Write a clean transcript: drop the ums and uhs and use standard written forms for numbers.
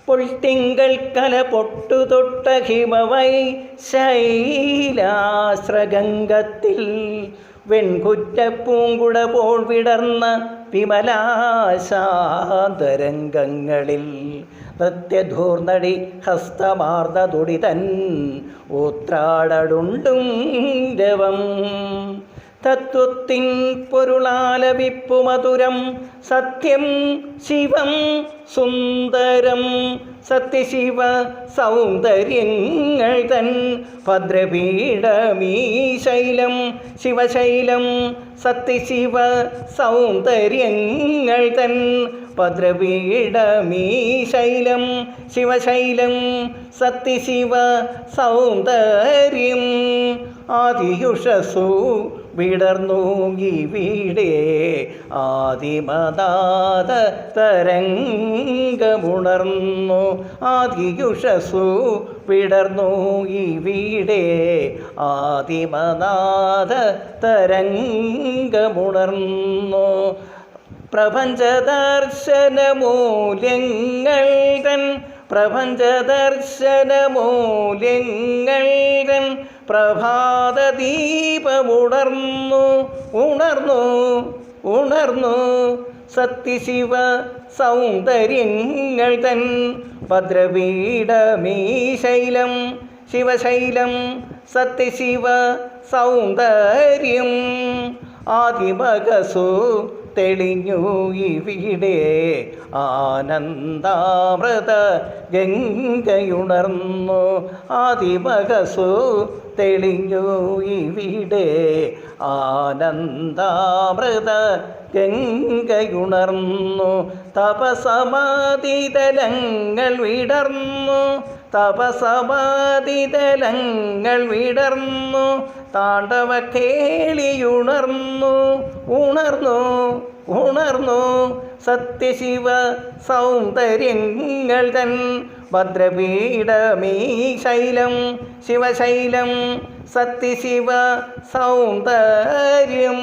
പൊൾത്തിങ്കൾ കല പൊട്ടുതൊട്ട ഹിമവൈ ശൈലാശ്രഗംഗത്തിൽ വെൺകുറ്റപ്പൂങ്കുട പോൾ വിടർന്ന വിമലാശാന്തരംഗങ്ങളിൽ നൃത്യധൂർന്നടി ഹസ്തമാർന്ന തുടിതൻ ഊത്രാടടുണ്ടും രവം തത്വത്തിൻ പൊരുളാലപിപ്പു മധുരം സത്യം ശിവം സുന്ദരം സത്യശിവ സൗന്ദര്യങ്ങൾ തൻ ഭദ്രപീഠമീ ശൈലം ശിവശൈലം സത്യശിവ സൗന്ദര്യങ്ങൾ തൻ ഭദ്രപീഠമീ ശൈലം ശിവശൈലം സത്യശിവ സൗന്ദര്യം ആദിയുഷസു വിടർന്നു ഇവിടെ ആദിമനാദ തരംഗമുണർന്നു ആദിയുഷസു വിടർന്നു ഇവിടെ ആദിമനാദ തരംഗമുണർന്നു പ്രപഞ്ചദർശനമൂല്യങ്ങൾ തൻ പ്രപഞ്ചദർശനമൂല്യങ്ങൾ തൻ പ്രഭാതദീപമുണർന്നു ഉണർന്നു ഉണർന്നു സത്യശിവ സൗന്ദര്യങ്ങൾ തൻ ഭദ്രപീഠമീ ശൈലം ശിവശൈലം സത്യശിവ സൗന്ദര്യം ആദിമകസു തെളിഞ്ഞു ഇവിടെ ആനന്ദാമൃത ഗംഗയുണർന്നു ആദിമകസു തെളിഞ്ഞു ഇവിടെ ആനന്ദാമൃത ഗംഗയുണർന്നു തപസമാതിതലങ്ങൾ വിടർന്നു തപസമാതിതലങ്ങൾ വിടർന്നു താണ്ഡവ കേളിയുണർന്നു ഉണർന്നു ഉണർന്നു സത്യശിവ സൗന്ദര്യങ്ങൾ തൻ ഭദ്രപീഠമീ ശൈലം ശിവശൈലം സത്യശിവ സൗന്ദര്യം